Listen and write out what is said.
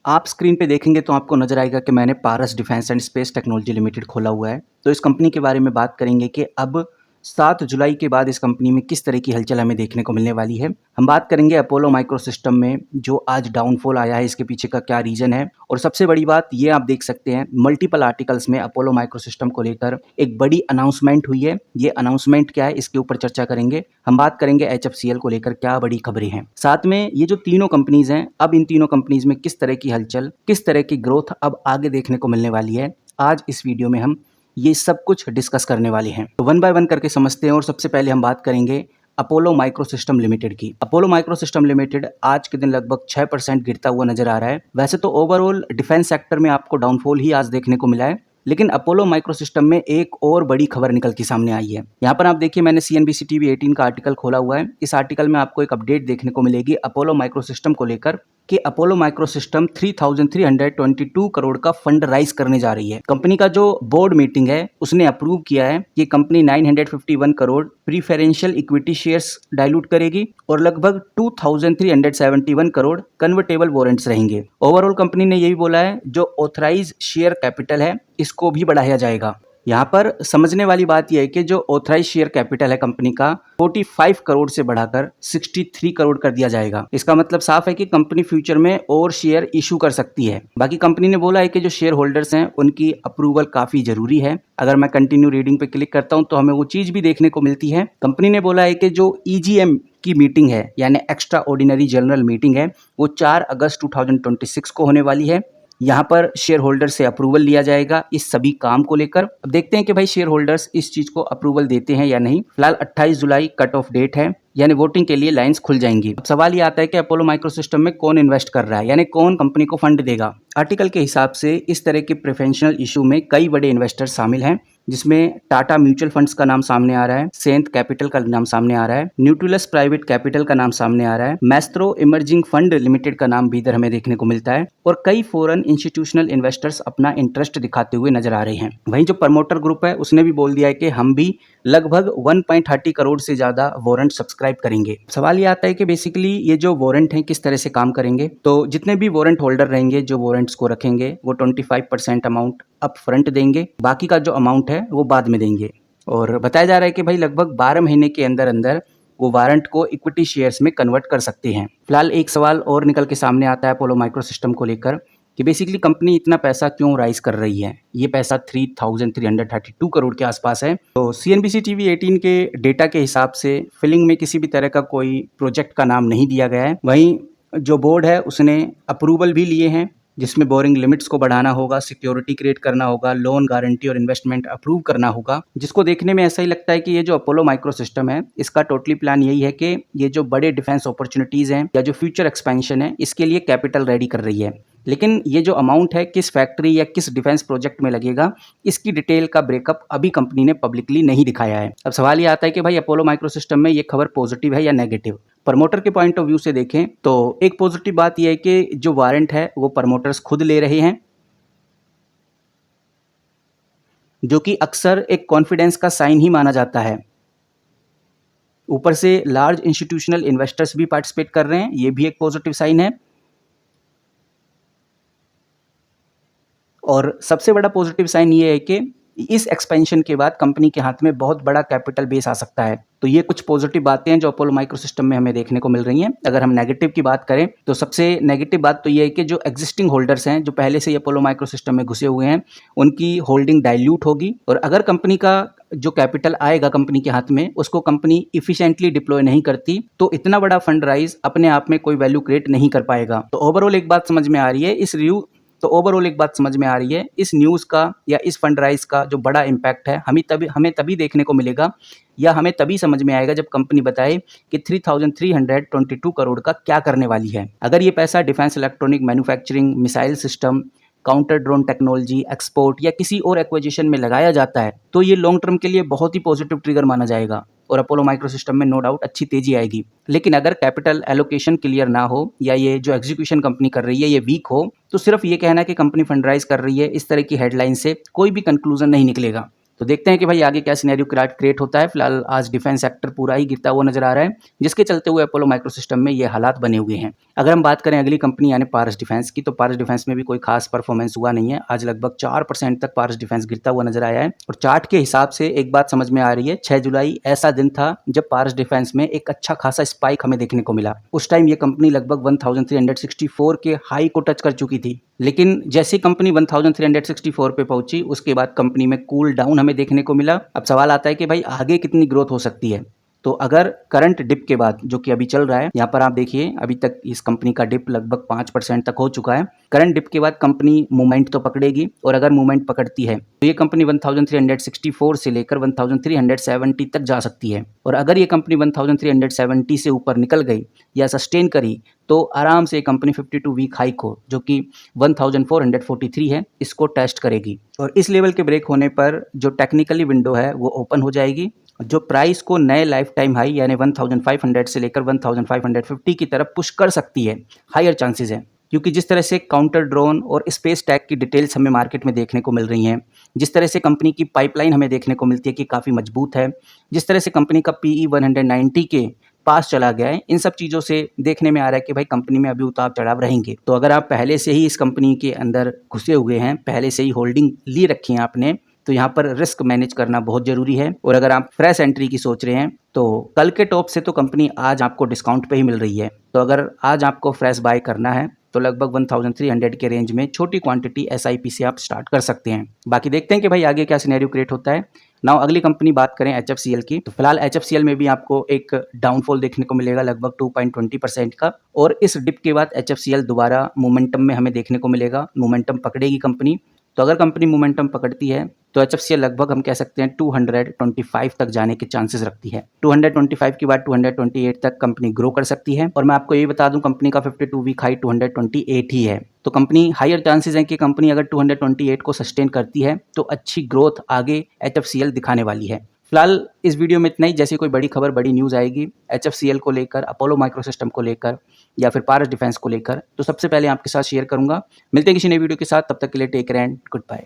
आप स्क्रीन पे देखेंगे तो आपको नज़र आएगा कि मैंने Paras defence and space technology limited खोला हुआ है। तो इस कंपनी के बारे में बात करेंगे कि अब 7 जुलाई के बाद इस कंपनी में किस तरह की हलचल हमें देखने को मिलने वाली है। हम बात करेंगे अपोलो माइक्रोसिस्टम में जो आज डाउनफॉल आया है, इसके पीछे का क्या रीज़न है। और सबसे बड़ी बात ये आप देख सकते हैं, मल्टीपल आर्टिकल्स में अपोलो माइक्रोसिस्टम को लेकर एक बड़ी अनाउंसमेंट हुई है। ये अनाउंसमेंट क्या है, इसके ऊपर चर्चा करेंगे। हम बात करेंगे HFCL को लेकर क्या बड़ी खबरें हैं। साथ में ये जो तीनों कंपनीज हैं, अब इन तीनों कंपनीज में किस तरह की हलचल, किस तरह की ग्रोथ अब आगे देखने को मिलने वाली है, आज इस वीडियो में हम ये सब कुछ डिस्कस करने वाले हैं। तो वन बाय वन करके समझते हैं। और सबसे पहले हम बात करेंगे अपोलो माइक्रोसिस्टम लिमिटेड की। अपोलो माइक्रोसिस्टम लिमिटेड आज के दिन लगभग 6% गिरता हुआ नजर आ रहा है। वैसे तो ओवरऑल डिफेंस सेक्टर में आपको डाउनफॉल ही आज देखने को मिला है, लेकिन अपोलो माइक्रोसिस्टम में एक और बड़ी खबर निकल के सामने आई है। यहाँ पर आप देखिए, मैंने CNBC TV 18 का आर्टिकल खोला हुआ है। इस आर्टिकल में आपको एक अपडेट देखने को मिलेगी अपोलो माइक्रोसिस्टम को लेकर कि अपोलो माइक्रोसिस्टम 3,322 करोड़ का फंड राइज करने जा रही है। कंपनी का जो बोर्ड मीटिंग है उसने अप्रूव किया है कि company 951 crore preferential equity shares dilute करेगी और लगभग 2,371 करोड़ कन्वर्टेबल वारंट्स रहेंगे। ओवरऑल कंपनी ने ये भी बोला है जो ऑथराइज शेयर कैपिटल है इसको भी बढ़ाया जाएगा। यहाँ पर समझने वाली बात यह है कि जो ऑथराइज शेयर कैपिटल है कंपनी का 45 करोड़ से बढ़ाकर 63 करोड़ कर दिया जाएगा। इसका मतलब साफ है कि कंपनी फ्यूचर में और शेयर इशू कर सकती है। बाकी कंपनी ने बोला है कि जो शेयर होल्डर्स हैं उनकी अप्रूवल काफी जरूरी है। अगर मैं कंटिन्यू रीडिंग पे क्लिक करता हूं तो हमें वो चीज भी देखने को मिलती है। कंपनी ने बोला है कि जो EGM की मीटिंग है यानी एक्स्ट्रा ऑर्डिनरी जनरल मीटिंग है वो 4 अगस्त 2026 को होने वाली है। यहाँ पर शेयर होल्डर से अप्रूवल लिया जाएगा इस सभी काम को लेकर। अब देखते हैं कि भाई शेयर होल्डर्स इस चीज को अप्रूवल देते हैं या नहीं। फिलहाल 28 जुलाई कट ऑफ डेट है, यानी वोटिंग के लिए लाइंस खुल जाएंगी। अब सवाल ये आता है कि अपोलो माइक्रोसिस्टम में कौन इन्वेस्ट कर रहा है, यानी कौन कंपनी को फंड देगा। आर्टिकल के हिसाब से इस तरह के प्रेफरेंशियल इशू में कई बड़े इन्वेस्टर्स शामिल हैं, जिसमें टाटा म्यूचुअल फंड्स का नाम सामने आ रहा है, सेंट कैपिटल का नाम सामने आ रहा है, न्यूट्रिलस प्राइवेट कैपिटल का नाम सामने आ रहा है, मैस्ट्रो इमर्जिंग फंड लिमिटेड का नाम भी इधर हमें देखने को मिलता है और कई फॉरेन इंस्टीट्यूशनल इन्वेस्टर्स अपना इंटरेस्ट दिखाते हुए नजर आ रहे हैं। वहीं जो प्रमोटर ग्रुप है उसने भी बोल दिया है कि हम भी लगभग 1.30 करोड़ से ज्यादा वारंट सब्सक्राइब करेंगे। सवाल ये आता है कि बेसिकली ये जो वारंट हैं किस तरह से काम करेंगे। तो जितने भी वारंट होल्डर रहेंगे जो वारंट्स को रखेंगे वो 25% अमाउंट अप फ्रंट देंगे, बाकी का जो अमाउंट है वो बाद में देंगे। और बताया जा रहा है कि भाई लगभग 12 महीने के अंदर अंदर वो वारंट को इक्विटी शेयर्स में कन्वर्ट कर सकते हैं। फिलहाल एक सवाल और निकल के सामने आता है अपोलो माइक्रोसिस्टम को लेकर कि बेसिकली कंपनी इतना पैसा क्यों राइज कर रही है। ये पैसा 3,332 करोड़ के आसपास है। तो CNBC TV 18 के डेटा के हिसाब से फिलिंग में किसी भी तरह का कोई प्रोजेक्ट का नाम नहीं दिया गया है। वहीं जो बोर्ड है उसने अप्रूवल भी लिए हैं, जिसमें बोरिंग लिमिट्स को बढ़ाना होगा, सिक्योरिटी क्रिएट करना होगा, लोन गारंटी और इन्वेस्टमेंट अप्रूव करना होगा। जिसको देखने में ऐसा ही लगता है कि ये जो अपोलो माइक्रोसिस्टम है इसका टोटली प्लान यही है कि ये जो बड़े डिफेंस अपॉर्चुनिटीज हैं या जो फ्यूचर एक्सपेंशन है इसके लिए कैपिटल रेडी कर रही है। लेकिन ये जो अमाउंट है किस फैक्ट्री या किस डिफेंस प्रोजेक्ट में लगेगा इसकी डिटेल का ब्रेकअप अभी कंपनी ने पब्लिकली नहीं दिखाया है। अब सवाल ये आता है कि भाई अपोलो माइक्रोसिस्टम में ये खबर पॉजिटिव है या नेगेटिव। प्रमोटर के पॉइंट ऑफ व्यू से देखें तो एक पॉजिटिव बात यह है कि जो वारंट है वो प्रमोटर्स खुद ले रहे हैं, जो कि अक्सर एक कॉन्फिडेंस का साइन ही माना जाता है। ऊपर से लार्ज इंस्टीट्यूशनल इन्वेस्टर्स भी पार्टिसिपेट कर रहे हैं, ये भी एक पॉजिटिव साइन है। और सबसे बड़ा पॉजिटिव साइन ये है कि इस एक्सपेंशन के बाद कंपनी के हाथ में बहुत बड़ा कैपिटल बेस आ सकता है। तो ये कुछ पॉजिटिव बातें हैं जो अपोलो माइक्रोसिस्टम में हमें देखने को मिल रही हैं। अगर हम नेगेटिव की बात करें तो सबसे नेगेटिव बात तो ये है कि जो एग्जिस्टिंग होल्डर्स हैं जो पहले से ही अपोलो माइक्रोसिस्टम में घुसे हुए हैं उनकी होल्डिंग डाइल्यूट होगी। और अगर कंपनी का जो कैपिटल आएगा कंपनी के हाथ में उसको कंपनी इफिशिएंटली डिप्लॉय नहीं करती तो इतना बड़ा फंड राइज अपने आप में कोई वैल्यू क्रिएट नहीं कर पाएगा। तो ओवरऑल एक बात समझ में आ रही है इस न्यूज़ का या इस फंड राइज का जो बड़ा इम्पैक्ट है हमें तभी देखने को मिलेगा या हमें तभी समझ में आएगा जब कंपनी बताए कि 3,322 करोड़ का क्या करने वाली है। अगर ये पैसा defence electronic manufacturing, missile system, counter drone technology, export या किसी और एक्विजिशन में लगाया जाता है तो ये लॉन्ग टर्म के लिए बहुत ही पॉजिटिव ट्रिगर माना जाएगा और अपोलो माइक्रोसिस्टम में नो डाउट अच्छी तेजी आएगी। लेकिन अगर कैपिटल एलोकेशन क्लियर ना हो या ये जो एग्जीक्यूशन कंपनी कर रही है ये वीक हो तो सिर्फ ये कहना कि कंपनी फंड राइज कर रही है इस तरह की हेडलाइन से कोई भी कंक्लूजन नहीं निकलेगा। तो देखते हैं कि भाई आगे क्या सिनेरियो क्रिएट होता है। फिलहाल आज डिफेंस सेक्टर पूरा ही गिरता हुआ नजर आ रहा है, जिसके चलते हुए अपोलो माइक्रोसिस्टम में ये हालात बने हुए हैं। अगर हम बात करें अगली कंपनी यानी पारस डिफेंस की, तो पारस डिफेंस में भी कोई खास परफॉर्मेंस हुआ नहीं है। आज लगभग 4% तक पारस डिफेंस गिरता हुआ नजर आया है। और चार्ट के हिसाब से एक बात समझ में आ रही है, 6 जुलाई ऐसा दिन था जब पारस डिफेंस में एक अच्छा खासा स्पाइक हमें देखने को मिला। उस टाइम ये कंपनी लगभग 1364 के हाई को टच कर चुकी थी, लेकिन जैसे कंपनी 1364 पे पहुंची, उसके बाद कंपनी में कूल डाउन हमें देखने को मिला। अब सवाल आता है कि भाई आगे कितनी ग्रोथ हो सकती है। तो अगर करंट डिप के बाद, जो कि अभी चल रहा है, यहाँ पर आप देखिए अभी तक इस कंपनी का डिप लगभग 5% तक हो चुका है। करंट डिप के बाद कंपनी मूवमेंट तो पकड़ेगी, और अगर मूवमेंट पकड़ती है तो ये कंपनी 1364 से लेकर 1370 तक जा सकती है। और अगर ये कंपनी 1370 से ऊपर निकल गई या सस्टेन करी, तो आराम से कंपनी 52 वीक हाई को, जो कि 1443 है, इसको टेस्ट करेगी। और इस लेवल के ब्रेक होने पर जो टेक्निकली विंडो है वो ओपन हो जाएगी, जो प्राइस को नए लाइफ टाइम हाई यानी 1500 से लेकर 1550 की तरफ पुश कर सकती है। हायर चांसेस है, क्योंकि जिस तरह से काउंटर ड्रोन और स्पेस टैग की डिटेल्स हमें मार्केट में देखने को मिल रही हैं, जिस तरह से कंपनी की पाइपलाइन हमें देखने को मिलती है कि काफ़ी मजबूत है, जिस तरह से कंपनी का PE 190 के पास चला गया है, इन सब चीज़ों से देखने में आ रहा है कि भाई कंपनी में अभी उतार चढ़ाव रहेंगे। तो अगर आप पहले से ही इस कंपनी के अंदर घुसे हुए हैं, पहले से ही होल्डिंग ली रखी है आपने, तो यहाँ पर रिस्क मैनेज करना बहुत ज़रूरी है। और अगर आप फ्रेश एंट्री की सोच रहे हैं, तो कल के टॉप से तो कंपनी आज आपको डिस्काउंट पे ही मिल रही है। तो अगर आज आपको फ्रेश बाय करना है, तो लगभग 1300 के रेंज में छोटी क्वांटिटी SIP से आप स्टार्ट कर सकते हैं। बाकी देखते हैं कि भाई आगे क्या सिनेरियो क्रिएट होता है। नाउ अगली कंपनी बात करें HFCL की, तो फिलहाल HFCL में भी आपको एक डाउनफॉल देखने को मिलेगा लगभग 2.20% का। और इस डिप के बाद HFCL दोबारा मोमेंटम में हमें देखने को मिलेगा, मोमेंटम पकड़ेगी कंपनी। तो अगर कंपनी मोमेंटम पकड़ती है, तो HFCL लगभग हम कह सकते हैं 225 तक जाने के चांसेस रखती है। 225 के बाद 228 तक कंपनी ग्रो कर सकती है। और मैं आपको ये बता दूं, कंपनी का 52 वीक हाई 228 ही है। तो कंपनी हायर चांसेस हैं कि कंपनी अगर 228 को सस्टेन करती है, तो अच्छी ग्रोथ आगे HFCL दिखाने वाली है। फिलहाल इस वीडियो में इतना ही। जैसे कोई बड़ी खबर, बड़ी न्यूज़ आएगी HFCL को लेकर, अपोलो माइक्रोसिस्टम को लेकर, या फिर पारस डिफेंस को लेकर, तो सबसे पहले आपके साथ शेयर करूंगा। मिलते हैं किसी नई वीडियो के साथ, तब तक के लिए take care and good bye.